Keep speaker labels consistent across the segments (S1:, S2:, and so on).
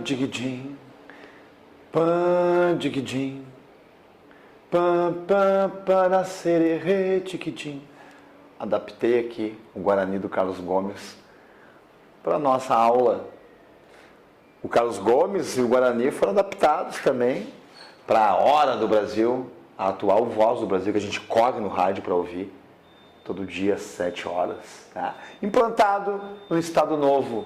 S1: digidin, pã digidin, pã pã para sererê tiquidim. Adaptei aqui o Guarani do Carlos Gomes para nossa aula. O Carlos Gomes e o Guarani foram adaptados também para a hora do Brasil, a atual voz do Brasil que a gente corre no rádio para ouvir todo dia às 7 horas, tá? Implantado no Estado Novo.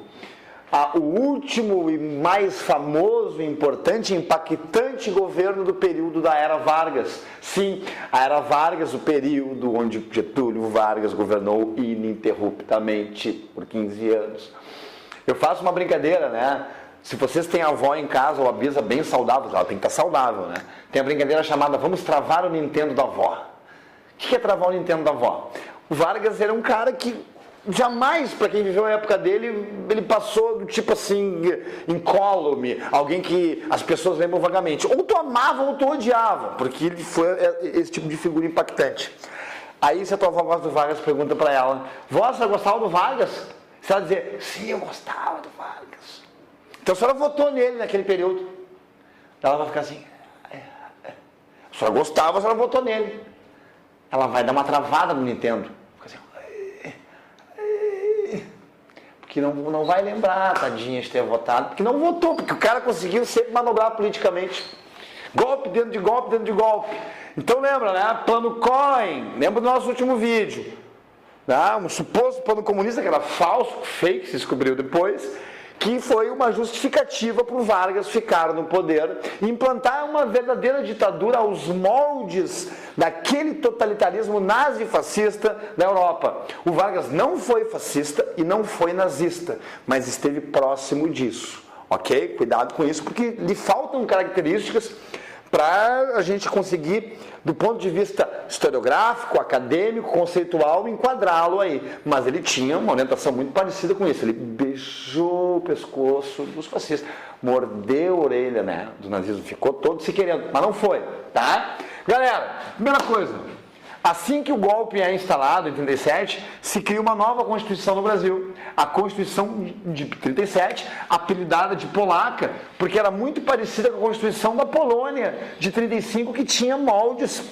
S1: O último e mais famoso, importante e impactante governo do período da Era Vargas. Sim, a Era Vargas, o período onde Getúlio Vargas governou ininterruptamente por 15 anos. Eu faço uma brincadeira, né? Se vocês têm a avó em casa ou a bisa bem saudável, ela tem que estar saudável, né? Tem a brincadeira chamada vamos travar o Nintendo da avó. O que é travar o Nintendo da avó? O Vargas era um cara que jamais, para quem viveu a época dele, ele passou do tipo assim, incólume, alguém que as pessoas lembram vagamente. Ou tu amava ou tu odiava, porque ele foi esse tipo de figura impactante. Aí se a tua avó gosta do Vargas, pergunta para ela, vó, você gostava do Vargas? Se ela dizer, sim, eu gostava do Vargas. Então a senhora votou nele naquele período. Ela vai ficar assim, a senhora gostava, a senhora votou nele. Ela vai dar uma travada no Nintendo. Fica assim, porque não vai lembrar, tadinha, de ter votado, porque não votou, porque o cara conseguiu sempre manobrar politicamente. Golpe dentro de golpe dentro de golpe. Então lembra, né? Plano Cohen, lembra do nosso último vídeo. Né? Um suposto plano comunista, que era falso, fake, se descobriu depois, que foi uma justificativa para o Vargas ficar no poder e implantar uma verdadeira ditadura aos moldes daquele totalitarismo nazi-fascista da Europa. O Vargas não foi fascista e não foi nazista, mas esteve próximo disso, ok? Cuidado com isso, porque lhe faltam características para a gente conseguir, do ponto de vista historiográfico, acadêmico, conceitual, enquadrá-lo aí. Mas ele tinha uma orientação muito parecida com isso. Ele beijou o pescoço dos fascistas, mordeu a orelha, né, do nazismo, ficou todo se querendo, mas não foi, tá? Galera, primeira coisa, assim que o golpe é instalado em 37, se cria uma nova Constituição no Brasil. A Constituição de 37, apelidada de polaca, porque era muito parecida com a Constituição da Polônia de 35, que tinha moldes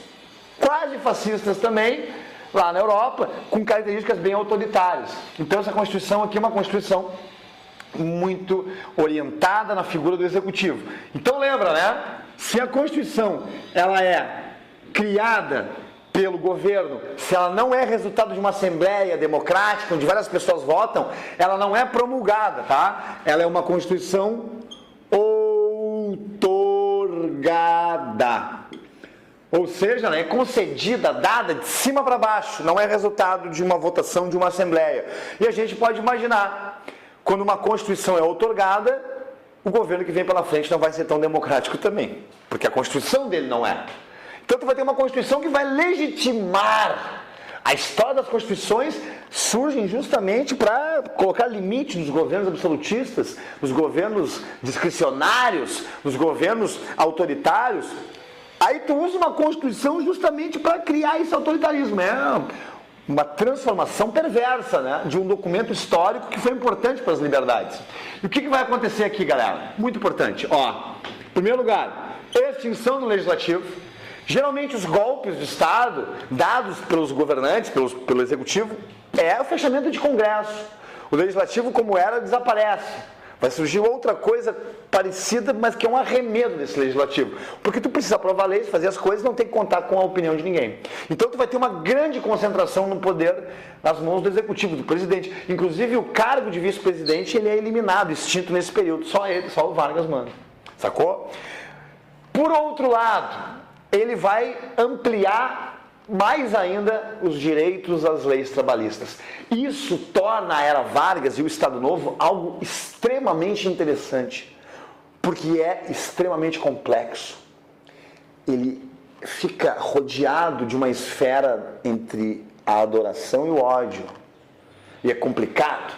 S1: quase fascistas também, lá na Europa, com características bem autoritárias. Então essa Constituição aqui é uma Constituição muito orientada na figura do Executivo. Então lembra, né? Se a Constituição ela é criada pelo governo, se ela não é resultado de uma assembleia democrática, onde várias pessoas votam, ela não é promulgada, tá? Ela é uma Constituição outorgada. Ou seja, ela é concedida, dada de cima para baixo, não é resultado de uma votação de uma assembleia. E a gente pode imaginar, quando uma Constituição é outorgada, o governo que vem pela frente não vai ser tão democrático também, porque a Constituição dele não é. Então tu vai ter uma Constituição que vai legitimar. A história das Constituições surgem justamente para colocar limite nos governos absolutistas, nos governos discricionários, nos governos autoritários. Aí tu usa uma Constituição justamente para criar esse autoritarismo. É uma transformação perversa, né, de um documento histórico que foi importante para as liberdades. E o que vai acontecer aqui, galera? Muito importante. Ó, em primeiro lugar, extinção do legislativo. Geralmente os golpes de Estado dados pelos governantes, pelo Executivo, é o fechamento de Congresso. O Legislativo, como era, desaparece. Vai surgir outra coisa parecida, mas que é um arremedo desse Legislativo. Porque tu precisa aprovar leis, fazer as coisas, não tem que contar com a opinião de ninguém. Então tu vai ter uma grande concentração no poder nas mãos do Executivo, do Presidente. Inclusive o cargo de vice-presidente ele é eliminado, extinto nesse período. Só ele, só o Vargas manda. Sacou? Por outro lado, ele vai ampliar mais ainda os direitos às leis trabalhistas. Isso torna a Era Vargas e o Estado Novo algo extremamente interessante, porque é extremamente complexo. Ele fica rodeado de uma esfera entre a adoração e o ódio. E é complicado,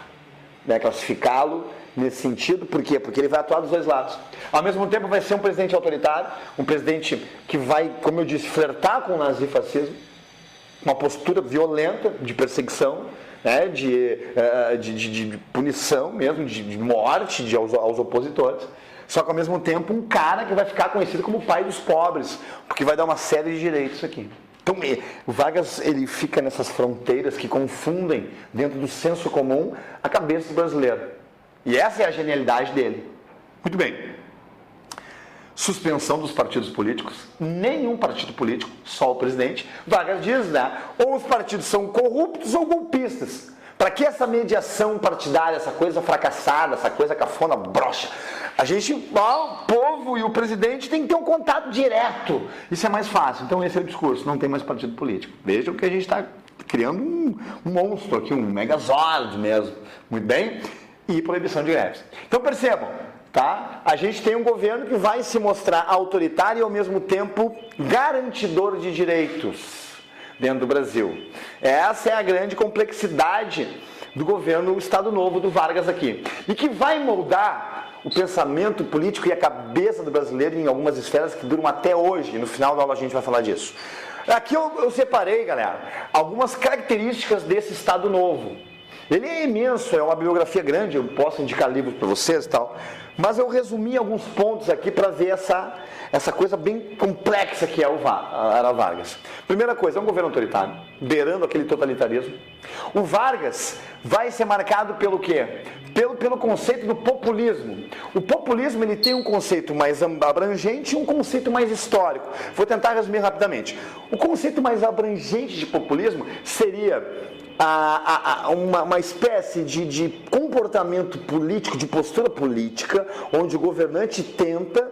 S1: né, classificá-lo nesse sentido. Por quê? Porque ele vai atuar dos dois lados. Ao mesmo tempo vai ser um presidente autoritário, um presidente que vai, como eu disse, flertar com o nazifascismo, uma postura violenta de perseguição, né, de punição mesmo, de morte aos opositores, Só que ao mesmo tempo um cara que vai ficar conhecido como o pai dos pobres, porque vai dar uma série de direitos aqui. Então, o Vargas, ele fica nessas fronteiras que confundem, dentro do senso comum, a cabeça do brasileiro. E essa é a genialidade dele. Muito bem. Suspensão dos partidos políticos. Nenhum partido político, só o presidente. Vargas diz, né? Ou os partidos são corruptos ou golpistas. Para que essa mediação partidária, essa coisa fracassada, essa coisa cafona, broxa? A gente, o povo e o presidente tem que ter um contato direto. Isso é mais fácil. Então esse é o discurso, não tem mais partido político. Vejam que a gente está criando um monstro aqui, um megazord mesmo. Muito bem? E proibição de greves. Então percebam, tá? A gente tem um governo que vai se mostrar autoritário e ao mesmo tempo garantidor de direitos dentro do Brasil. Essa é a grande complexidade do governo Estado Novo do Vargas aqui. E que vai moldar o pensamento político e a cabeça do brasileiro em algumas esferas que duram até hoje. No final da aula a gente vai falar disso. Aqui eu separei, galera, algumas características desse Estado Novo. Ele é imenso, é uma bibliografia grande, eu posso indicar livros para vocês e tal, mas eu resumi alguns pontos aqui para ver essa coisa bem complexa que era Vargas. Primeira coisa, é um governo autoritário, beirando aquele totalitarismo. O Vargas vai ser marcado pelo quê? Pelo conceito do populismo. O populismo, ele tem um conceito mais abrangente e um conceito mais histórico. Vou tentar resumir rapidamente. O conceito mais abrangente de populismo seria uma espécie de comportamento político, de postura política, onde o governante tenta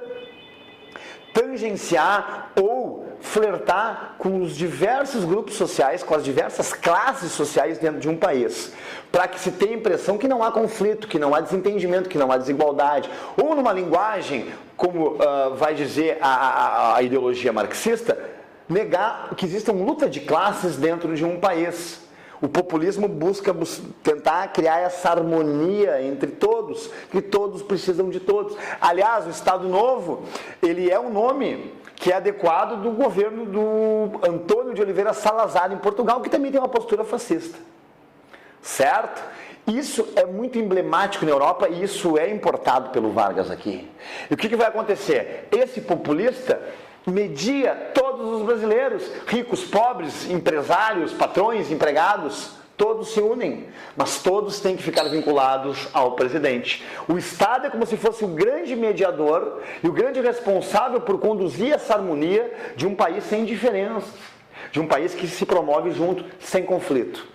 S1: tangenciar ou flertar com os diversos grupos sociais, com as diversas classes sociais dentro de um país, para que se tenha a impressão que não há conflito, que não há desentendimento, que não há desigualdade, ou numa linguagem, como vai dizer a ideologia marxista, negar que exista uma luta de classes dentro de um país. O populismo busca tentar criar essa harmonia entre todos, que todos precisam de todos. Aliás, o Estado Novo, ele é um nome que é adequado do governo do Antônio de Oliveira Salazar em Portugal, que também tem uma postura fascista. Certo? Isso é muito emblemático na Europa e isso é importado pelo Vargas aqui. E o que vai acontecer? Esse populista media todos os brasileiros, ricos, pobres, empresários, patrões, empregados, todos se unem, mas todos têm que ficar vinculados ao presidente. O Estado é como se fosse o grande mediador e o grande responsável por conduzir essa harmonia de um país sem diferenças, de um país que se promove junto, sem conflito.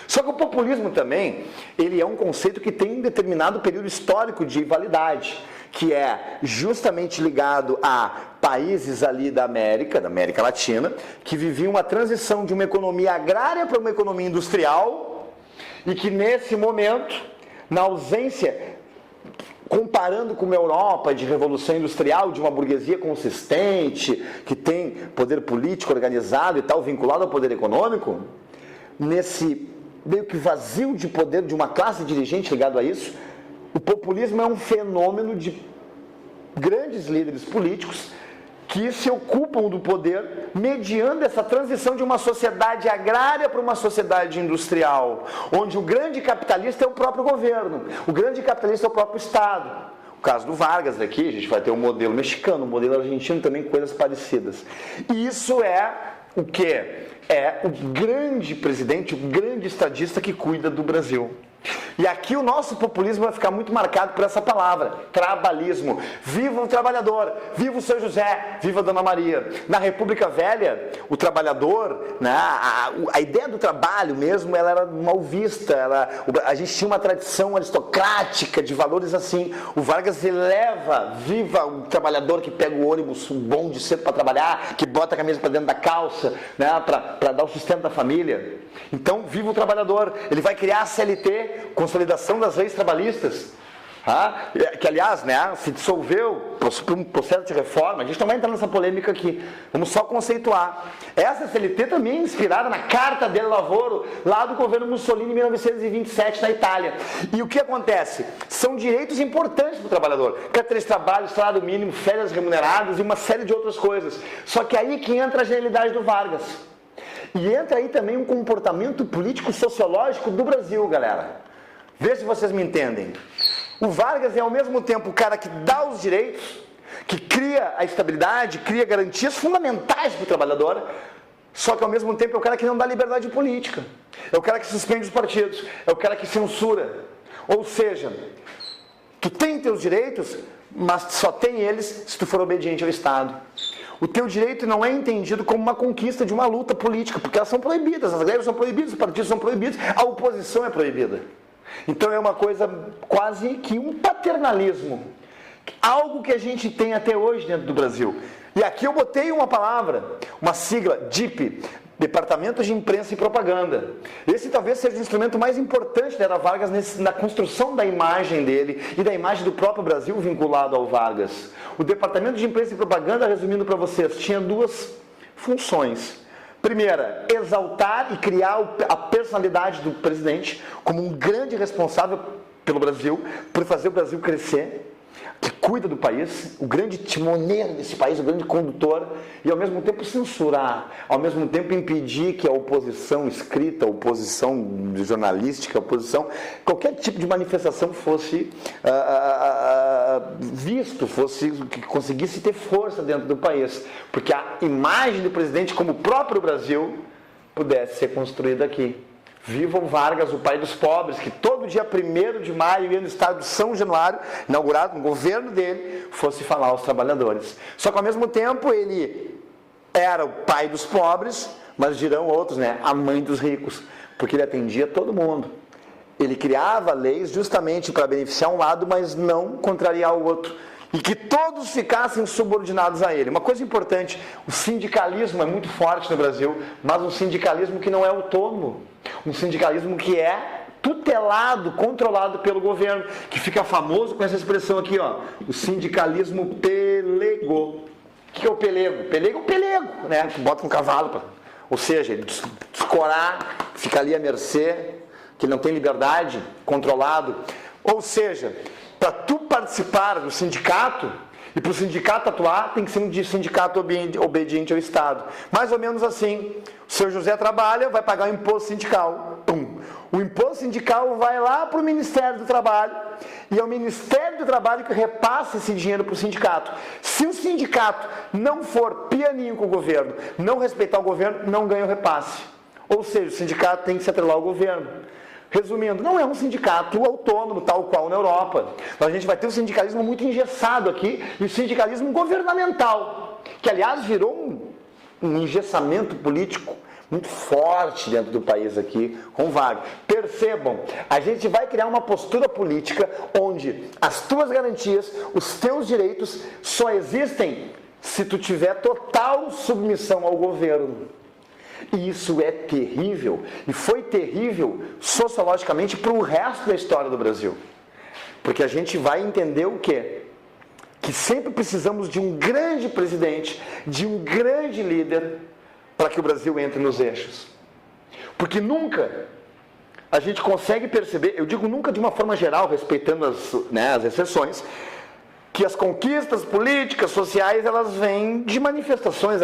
S1: Só que o populismo também, ele é um conceito que tem um determinado período histórico de validade, que é justamente ligado a países ali da América Latina, que viviam uma transição de uma economia agrária para uma economia industrial, e que nesse momento, na ausência, comparando com a Europa de revolução industrial, de uma burguesia consistente, que tem poder político organizado e tal, vinculado ao poder econômico, nesse meio que vazio de poder de uma classe dirigente ligado a isso, o populismo é um fenômeno de grandes líderes políticos que se ocupam do poder mediando essa transição de uma sociedade agrária para uma sociedade industrial, onde o grande capitalista é o próprio governo, o grande capitalista é o próprio Estado. O caso do Vargas aqui, a gente vai ter o modelo mexicano, o modelo argentino também, coisas parecidas. E isso é o quê? É o grande presidente, o grande estadista que cuida do Brasil. E aqui o nosso populismo vai ficar muito marcado por essa palavra, trabalhismo. Viva o trabalhador, viva o seu José, viva a Dona Maria. Na República Velha, o trabalhador, né, a ideia do trabalho mesmo, ela era mal vista. A gente tinha uma tradição aristocrática de valores assim. O Vargas eleva, viva o trabalhador que pega o ônibus, um bonde cedo para trabalhar, que bota a camisa para dentro da calça, né, para dar o sustento da família. Então, viva o trabalhador. Ele vai criar a CLT, consolidação das leis trabalhistas, que aliás, né, se dissolveu por um processo de reforma. A gente não vai entrar nessa polêmica aqui, vamos só conceituar. Essa CLT também é inspirada na Carta del Lavoro, lá do governo Mussolini em 1927 na Itália. E o que acontece? São direitos importantes para o trabalhador, carteira de trabalho, salário mínimo, férias remuneradas e uma série de outras coisas. Só que aí que entra a genialidade do Vargas. E entra aí também um comportamento político sociológico do Brasil, galera. Vê se vocês me entendem. O Vargas é ao mesmo tempo o cara que dá os direitos, que cria a estabilidade, cria garantias fundamentais para o trabalhador, só que ao mesmo tempo é o cara que não dá liberdade política, é o cara que suspende os partidos, é o cara que censura. Ou seja, tu tem teus direitos, mas só tem eles se tu for obediente ao Estado. O teu direito não é entendido como uma conquista de uma luta política, porque elas são proibidas, as greves são proibidas, os partidos são proibidos, a oposição é proibida. Então é uma coisa quase que um paternalismo. Algo que a gente tem até hoje dentro do Brasil. E aqui eu botei uma palavra, uma sigla, DIP, Departamento de Imprensa e Propaganda. Esse talvez seja o instrumento mais importante da Era Vargas na construção da imagem dele e da imagem do próprio Brasil vinculado ao Vargas. O Departamento de Imprensa e Propaganda, resumindo para vocês, tinha duas funções. Primeira, exaltar e criar a personalidade do presidente como um grande responsável pelo Brasil, por fazer o Brasil crescer, que cuida do país, o grande timoneiro desse país, o grande condutor, e ao mesmo tempo censurar, ao mesmo tempo impedir que a oposição escrita, a oposição jornalística, a oposição, qualquer tipo de manifestação fosse visto, que conseguisse ter força dentro do país, porque a imagem do presidente como o próprio Brasil pudesse ser construída aqui. Viva o Vargas, o pai dos pobres, que todo dia 1º de maio ia no estado de São Januário, inaugurado no governo dele, fosse falar aos trabalhadores. Só que ao mesmo tempo ele era o pai dos pobres, mas dirão outros, né, a mãe dos ricos, porque ele atendia todo mundo. Ele criava leis justamente para beneficiar um lado, mas não contrariar o outro. E que todos ficassem subordinados a ele. Uma coisa importante, o sindicalismo é muito forte no Brasil, mas um sindicalismo que não é autônomo. Um sindicalismo que é tutelado, controlado pelo governo, que fica famoso com essa expressão aqui, ó, o sindicalismo pelego. O que é o pelego? Pelego é o pelego, né? Tu bota um cavalo, ou seja, ele descorar, fica ali à mercê, que ele não tem liberdade, controlado. Ou seja, para tu participar do sindicato e para o sindicato atuar, tem que ser um sindicato obediente ao Estado. Mais ou menos assim. O seu José trabalha, vai pagar o imposto sindical. Pum. O imposto sindical vai lá para o Ministério do Trabalho e é o Ministério do Trabalho que repassa esse dinheiro para o sindicato. Se o sindicato não for pianinho com o governo, não respeitar o governo, não ganha o repasse. Ou seja, o sindicato tem que se atrelar ao governo. Resumindo, não é um sindicato autônomo, tal qual na Europa. Então a gente vai ter um sindicalismo muito engessado aqui e o sindicalismo governamental, que aliás virou um engessamento político muito forte dentro do país aqui, com Vargas. Percebam, a gente vai criar uma postura política onde as tuas garantias, os teus direitos só existem se tu tiver total submissão ao governo. E isso é terrível, e foi terrível sociologicamente para o resto da história do Brasil. Porque a gente vai entender o quê? Que sempre precisamos de um grande presidente, de um grande líder, para que o Brasil entre nos eixos. Porque nunca a gente consegue perceber, eu digo nunca de uma forma geral, respeitando as exceções, que as conquistas políticas, sociais, elas vêm de manifestações,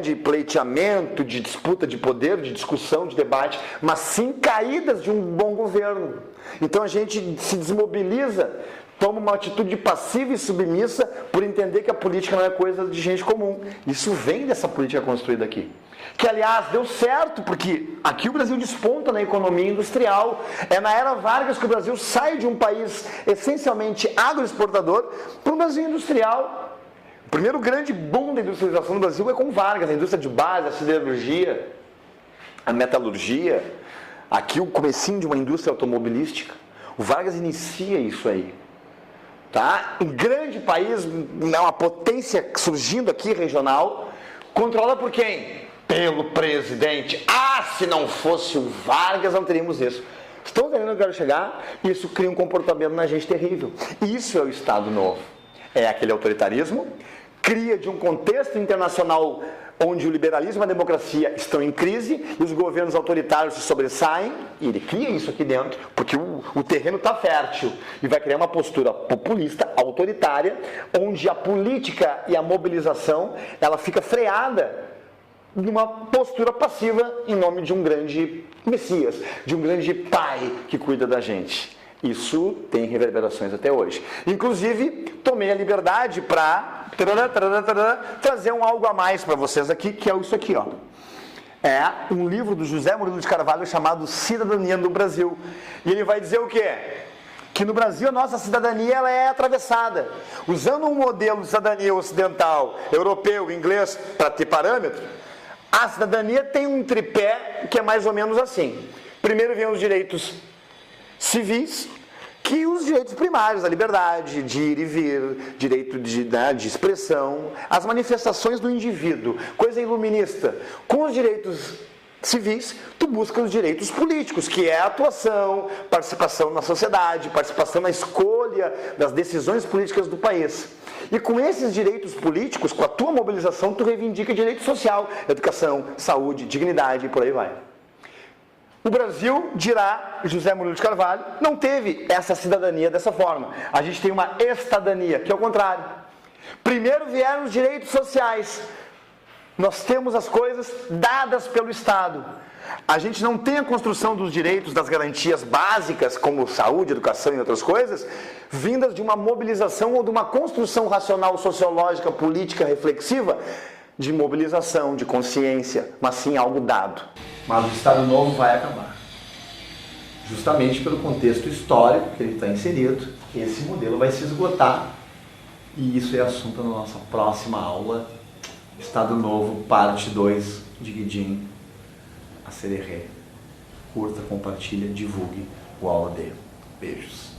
S1: de pleiteamento, de disputa de poder, de discussão, de debate, mas sim caídas de um bom governo. Então a gente se desmobiliza, toma uma atitude passiva e submissa por entender que a política não é coisa de gente comum. Isso vem dessa política construída aqui. Que, aliás, deu certo, porque aqui o Brasil desponta na economia industrial. É na Era Vargas que o Brasil sai de um país essencialmente agroexportador para um Brasil industrial. O primeiro grande boom da industrialização do Brasil é com Vargas, a indústria de base, a siderurgia, a metalurgia. Aqui o comecinho de uma indústria automobilística. O Vargas inicia isso aí. Tá? Um grande país, uma potência surgindo aqui regional, controla por quem? Pelo presidente. Ah, se não fosse o Vargas, não teríamos isso. Estão entendendo onde eu quero chegar? Isso cria um comportamento na gente terrível. Isso é o Estado Novo. É aquele autoritarismo, cria de um contexto internacional onde o liberalismo e a democracia estão em crise e os governos autoritários se sobressaem, e ele cria isso aqui dentro, porque o terreno está fértil, e vai criar uma postura populista, autoritária, onde a política e a mobilização, ela fica freada numa postura passiva em nome de um grande Messias, de um grande pai que cuida da gente. Isso tem reverberações até hoje. Inclusive, tomei a liberdade para trazer algo a mais para vocês aqui, que é isso aqui, ó. É um livro do José Murilo de Carvalho chamado Cidadania no Brasil. E ele vai dizer o quê? Que no Brasil a nossa cidadania ela é atravessada. Usando um modelo de cidadania ocidental, europeu, inglês, para ter parâmetro, a cidadania tem um tripé que é mais ou menos assim. Primeiro vem os direitos civis, que os direitos primários, a liberdade de ir e vir, direito de expressão, as manifestações do indivíduo, coisa iluminista. Com os direitos civis, tu busca os direitos políticos, que é a atuação, participação na sociedade, participação na escolha das decisões políticas do país. E com esses direitos políticos, com a tua mobilização, tu reivindica direito social, educação, saúde, dignidade e por aí vai. O Brasil, dirá José Murilo de Carvalho, não teve essa cidadania dessa forma. A gente tem uma estadania, que é o contrário. Primeiro vieram os direitos sociais. Nós temos as coisas dadas pelo Estado. A gente não tem a construção dos direitos, das garantias básicas, como saúde, educação e outras coisas, vindas de uma mobilização ou de uma construção racional, sociológica, política, reflexiva, de mobilização, de consciência, mas sim algo dado.
S2: Mas o Estado Novo vai acabar. Justamente pelo contexto histórico que ele está inserido, esse modelo vai se esgotar. E isso é assunto na nossa próxima aula. Estado Novo, parte 2, de Guidin a Sererê. Curta, compartilha, divulgue o aula D. Beijos.